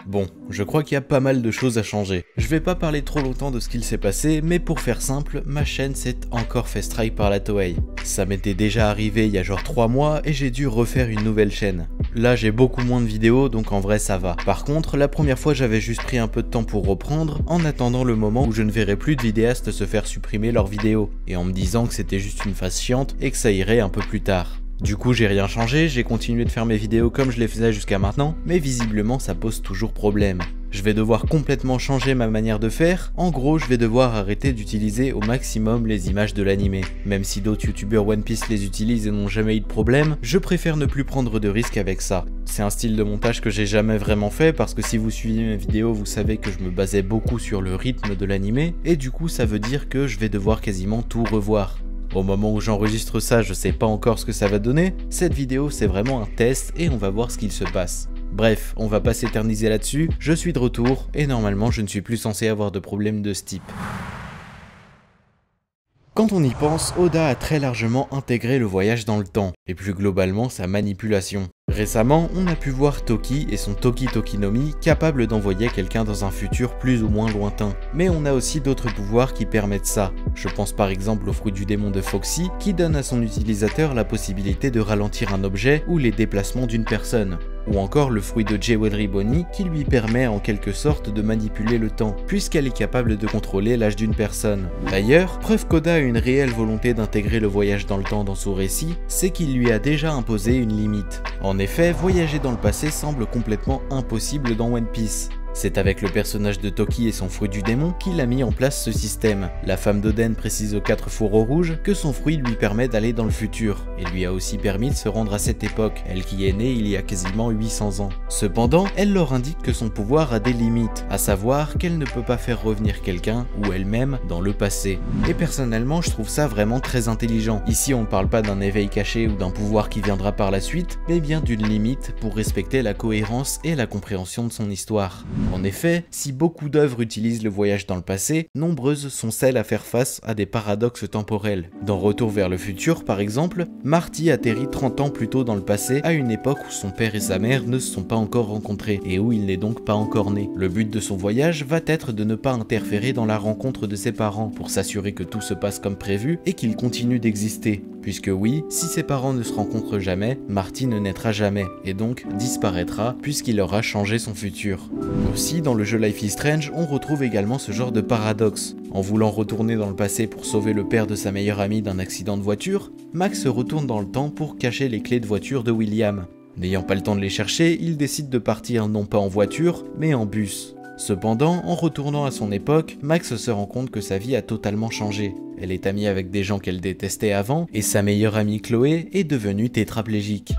Bon, je crois qu'il y a pas mal de choses à changer. Je vais pas parler trop longtemps de ce qu'il s'est passé, mais pour faire simple, ma chaîne s'est encore fait strike par la Toei. Ça m'était déjà arrivé il y a genre 3 mois et j'ai dû refaire une nouvelle chaîne. Là j'ai beaucoup moins de vidéos donc en vrai ça va. Par contre, la première fois j'avais juste pris un peu de temps pour reprendre en attendant le moment où je ne verrais plus de vidéastes se faire supprimer leurs vidéos et en me disant que c'était juste une phase chiante et que ça irait un peu plus tard. Du coup j'ai rien changé, j'ai continué de faire mes vidéos comme je les faisais jusqu'à maintenant, mais visiblement ça pose toujours problème. Je vais devoir complètement changer ma manière de faire, en gros je vais devoir arrêter d'utiliser au maximum les images de l'anime. Même si d'autres youtubeurs One Piece les utilisent et n'ont jamais eu de problème, je préfère ne plus prendre de risques avec ça. C'est un style de montage que j'ai jamais vraiment fait parce que si vous suivez mes vidéos vous savez que je me basais beaucoup sur le rythme de l'anime et du coup ça veut dire que je vais devoir quasiment tout revoir. Au moment où j'enregistre ça, je sais pas encore ce que ça va donner. Cette vidéo, c'est vraiment un test et on va voir ce qu'il se passe. Bref, on va pas s'éterniser là-dessus. Je suis de retour et normalement, je ne suis plus censé avoir de problème de ce type. Quand on y pense, Oda a très largement intégré le voyage dans le temps, et plus globalement sa manipulation. Récemment, on a pu voir Toki et son Toki Toki no Mi capable d'envoyer quelqu'un dans un futur plus ou moins lointain. Mais on a aussi d'autres pouvoirs qui permettent ça. Je pense par exemple au fruit du démon de Foxy qui donne à son utilisateur la possibilité de ralentir un objet ou les déplacements d'une personne. Ou encore le fruit de Jewelry Bonnie qui lui permet en quelque sorte de manipuler le temps, puisqu'elle est capable de contrôler l'âge d'une personne. D'ailleurs, preuve qu'Oda a une réelle volonté d'intégrer le voyage dans le temps dans son récit, c'est qu'il lui a déjà imposé une limite. En effet, voyager dans le passé semble complètement impossible dans One Piece. C'est avec le personnage de Toki et son fruit du démon qu'il a mis en place ce système. La femme d'Oden précise aux 4 fourreaux rouges que son fruit lui permet d'aller dans le futur, et lui a aussi permis de se rendre à cette époque, elle qui est née il y a quasiment 800 ans. Cependant, elle leur indique que son pouvoir a des limites, à savoir qu'elle ne peut pas faire revenir quelqu'un ou elle-même dans le passé. Et personnellement, je trouve ça vraiment très intelligent. Ici, on ne parle pas d'un éveil caché ou d'un pouvoir qui viendra par la suite, mais bien d'une limite pour respecter la cohérence et la compréhension de son histoire. En effet, si beaucoup d'œuvres utilisent le voyage dans le passé, nombreuses sont celles à faire face à des paradoxes temporels. Dans Retour vers le futur, par exemple, Marty atterrit 30 ans plus tôt dans le passé, à une époque où son père et sa mère ne se sont pas encore rencontrés, et où il n'est donc pas encore né. Le but de son voyage va être de ne pas interférer dans la rencontre de ses parents, pour s'assurer que tout se passe comme prévu et qu'ils continuent d'exister. Puisque oui, si ses parents ne se rencontrent jamais, Marty ne naîtra jamais, et donc disparaîtra, puisqu'il aura changé son futur. Aussi, dans le jeu Life is Strange, on retrouve également ce genre de paradoxe. En voulant retourner dans le passé pour sauver le père de sa meilleure amie d'un accident de voiture, Max retourne dans le temps pour cacher les clés de voiture de William. N'ayant pas le temps de les chercher, il décide de partir non pas en voiture, mais en bus. Cependant, en retournant à son époque, Max se rend compte que sa vie a totalement changé. Elle est amie avec des gens qu'elle détestait avant, et sa meilleure amie Chloé est devenue tétraplégique.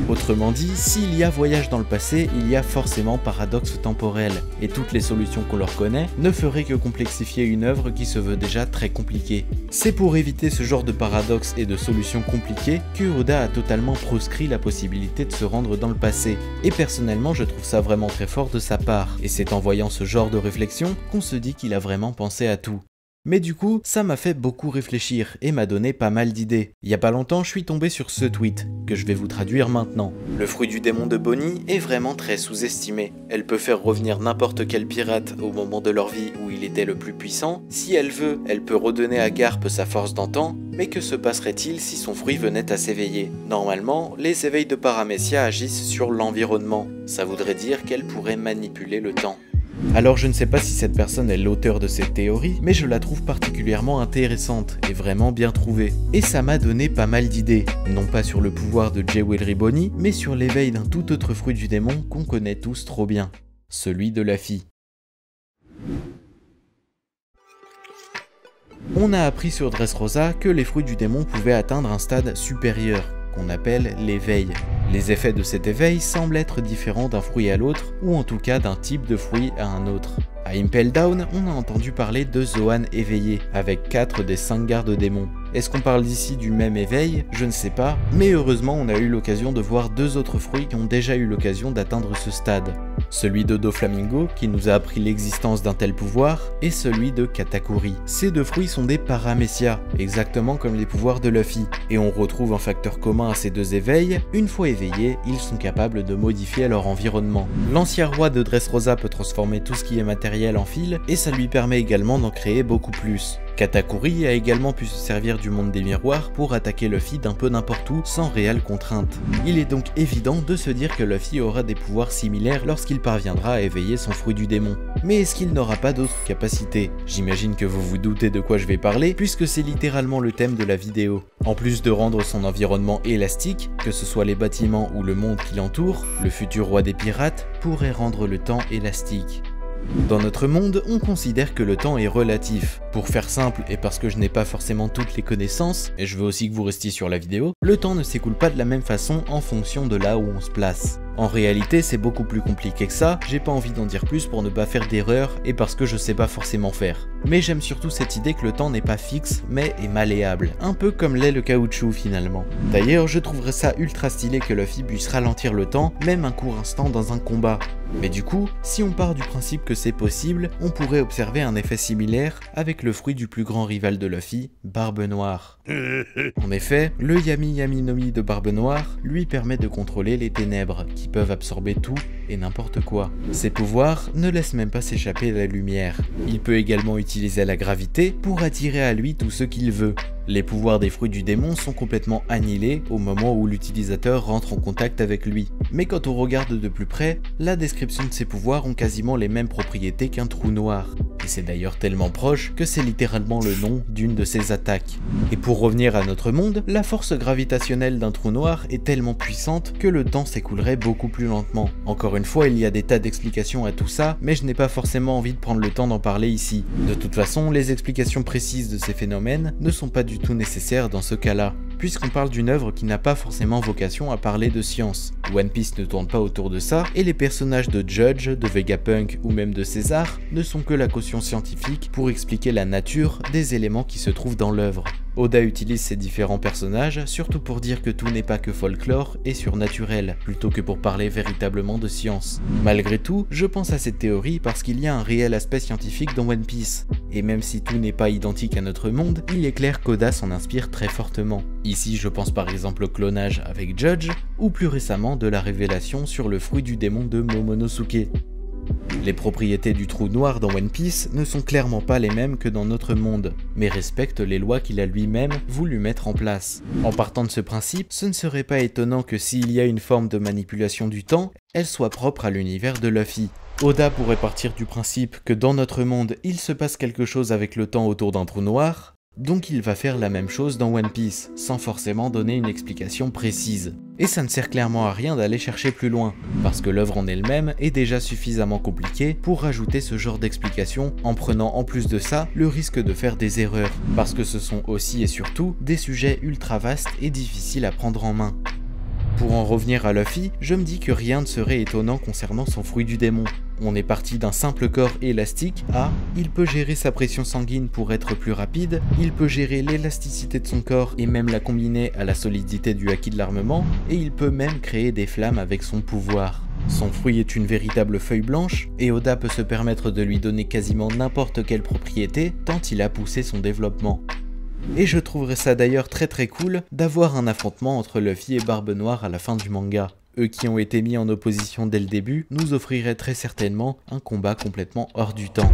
Autrement dit, s'il y a voyage dans le passé, il y a forcément paradoxe temporel, et toutes les solutions qu'on leur connaît ne feraient que complexifier une œuvre qui se veut déjà très compliquée. C'est pour éviter ce genre de paradoxes et de solutions compliquées que Oda a totalement proscrit la possibilité de se rendre dans le passé, et personnellement je trouve ça vraiment très fort de sa part, et c'est en voyant ce genre de réflexion qu'on se dit qu'il a vraiment pensé à tout. Mais du coup, ça m'a fait beaucoup réfléchir et m'a donné pas mal d'idées. Il y a pas longtemps, je suis tombé sur ce tweet, que je vais vous traduire maintenant. Le fruit du démon de Bonnie est vraiment très sous-estimé. Elle peut faire revenir n'importe quel pirate au moment de leur vie où il était le plus puissant. Si elle veut, elle peut redonner à Garp sa force d'antan, mais que se passerait-il si son fruit venait à s'éveiller? Normalement, les éveils de Paramecia agissent sur l'environnement. Ça voudrait dire qu'elle pourrait manipuler le temps. Alors je ne sais pas si cette personne est l'auteur de cette théorie, mais je la trouve particulièrement intéressante et vraiment bien trouvée. Et ça m'a donné pas mal d'idées, non pas sur le pouvoir de Jewelry Bonnie, mais sur l'éveil d'un tout autre fruit du démon qu'on connaît tous trop bien, celui de la fille. On a appris sur Dressrosa que les fruits du démon pouvaient atteindre un stade supérieur, qu'on appelle l'éveil. Les effets de cet éveil semblent être différents d'un fruit à l'autre, ou en tout cas d'un type de fruit à un autre. À Impel Down, on a entendu parler de Zoan éveillé, avec 4 des 5 gardes démons. Est-ce qu'on parle d'ici du même éveil? Je ne sais pas, mais heureusement on a eu l'occasion de voir 2 autres fruits qui ont déjà eu l'occasion d'atteindre ce stade. celui de Doflamingo qui nous a appris l'existence d'un tel pouvoir et celui de Katakuri. Ces deux fruits sont des paramécia, exactement comme les pouvoirs de Luffy, et on retrouve un facteur commun à ces deux éveils, une fois éveillés, ils sont capables de modifier leur environnement. L'ancien roi de Dressrosa peut transformer tout ce qui est matériel en fil et ça lui permet également d'en créer beaucoup plus. Katakuri a également pu se servir du monde des miroirs pour attaquer Luffy d'un peu n'importe où sans réelle contrainte. Il est donc évident de se dire que Luffy aura des pouvoirs similaires lorsqu'il parviendra à éveiller son fruit du démon. Mais est-ce qu'il n'aura pas d'autres capacités? J'imagine que vous vous doutez de quoi je vais parler puisque c'est littéralement le thème de la vidéo. En plus de rendre son environnement élastique, que ce soit les bâtiments ou le monde qui l'entoure, le futur roi des pirates pourrait rendre le temps élastique. Dans notre monde, on considère que le temps est relatif. Pour faire simple et parce que je n'ai pas forcément toutes les connaissances, et je veux aussi que vous restiez sur la vidéo, le temps ne s'écoule pas de la même façon en fonction de là où on se place. En réalité, c'est beaucoup plus compliqué que ça, j'ai pas envie d'en dire plus pour ne pas faire d'erreur et parce que je sais pas forcément faire. Mais j'aime surtout cette idée que le temps n'est pas fixe, mais est malléable, un peu comme l'est le caoutchouc finalement. D'ailleurs, je trouverais ça ultra stylé que Luffy puisse ralentir le temps, même un court instant dans un combat. Mais du coup, si on part du principe que c'est possible, on pourrait observer un effet similaire avec le fruit du plus grand rival de Luffy, Barbe Noire. En effet, le Yami Yami no Mi de Barbe Noire lui permet de contrôler les ténèbres, qui peuvent absorber tout et n'importe quoi. Ses pouvoirs ne laissent même pas s'échapper la lumière. Il peut également utiliser la gravité pour attirer à lui tout ce qu'il veut. Les pouvoirs des fruits du démon sont complètement annihilés au moment où l'utilisateur rentre en contact avec lui. Mais quand on regarde de plus près, la description de ses pouvoirs ont quasiment les mêmes propriétés qu'un trou noir. Et c'est d'ailleurs tellement proche que c'est littéralement le nom d'une de ses attaques. Et pour revenir à notre monde, la force gravitationnelle d'un trou noir est tellement puissante que le temps s'écoulerait beaucoup plus lentement. Encore une fois, il y a des tas d'explications à tout ça, mais je n'ai pas forcément envie de prendre le temps d'en parler ici. De toute façon, les explications précises de ces phénomènes ne sont pas du tout nécessaire dans ce cas-là, puisqu'on parle d'une œuvre qui n'a pas forcément vocation à parler de science. One Piece ne tourne pas autour de ça, et les personnages de Judge, de Vegapunk ou même de César ne sont que la caution scientifique pour expliquer la nature des éléments qui se trouvent dans l'œuvre. Oda utilise ces différents personnages surtout pour dire que tout n'est pas que folklore et surnaturel, plutôt que pour parler véritablement de science. Malgré tout, je pense à cette théorie parce qu'il y a un réel aspect scientifique dans One Piece, et même si tout n'est pas identique à notre monde, il est clair qu'Oda s'en inspire très fortement. Ici je pense par exemple au clonage avec Judge, ou plus récemment de la révélation sur le fruit du démon de Momonosuke. Les propriétés du trou noir dans One Piece ne sont clairement pas les mêmes que dans notre monde, mais respectent les lois qu'il a lui-même voulu mettre en place. En partant de ce principe, ce ne serait pas étonnant que s'il y a une forme de manipulation du temps, elle soit propre à l'univers de Luffy. Oda pourrait partir du principe que dans notre monde, il se passe quelque chose avec le temps autour d'un trou noir, donc il va faire la même chose dans One Piece, sans forcément donner une explication précise. Et ça ne sert clairement à rien d'aller chercher plus loin, parce que l'œuvre en elle-même est déjà suffisamment compliquée pour rajouter ce genre d'explication en prenant en plus de ça le risque de faire des erreurs, parce que ce sont aussi et surtout des sujets ultra vastes et difficiles à prendre en main. Pour en revenir à Luffy, je me dis que rien ne serait étonnant concernant son fruit du démon. On est parti d'un simple corps élastique à il peut gérer sa pression sanguine pour être plus rapide, il peut gérer l'élasticité de son corps et même la combiner à la solidité du haki de l'armement, et il peut même créer des flammes avec son pouvoir. Son fruit est une véritable feuille blanche, et Oda peut se permettre de lui donner quasiment n'importe quelle propriété tant il a poussé son développement. Et je trouverais ça d'ailleurs très cool d'avoir un affrontement entre Luffy et Barbe Noire à la fin du manga. Eux qui ont été mis en opposition dès le début nous offriraient très certainement un combat complètement hors du temps.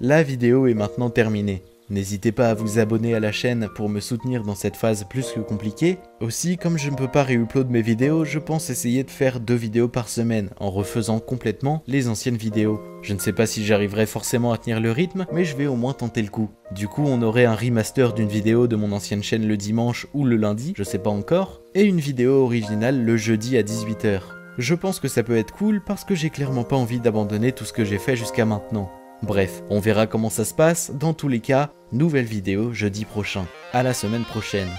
La vidéo est maintenant terminée. N'hésitez pas à vous abonner à la chaîne pour me soutenir dans cette phase plus que compliquée. Aussi, comme je ne peux pas réupload mes vidéos, je pense essayer de faire 2 vidéos par semaine, en refaisant complètement les anciennes vidéos. Je ne sais pas si j'arriverai forcément à tenir le rythme, mais je vais au moins tenter le coup. Du coup, on aurait un remaster d'une vidéo de mon ancienne chaîne le dimanche ou le lundi, je sais pas encore, et une vidéo originale le jeudi à 18 h. Je pense que ça peut être cool parce que j'ai clairement pas envie d'abandonner tout ce que j'ai fait jusqu'à maintenant. Bref, on verra comment ça se passe, dans tous les cas, nouvelle vidéo jeudi prochain. À la semaine prochaine.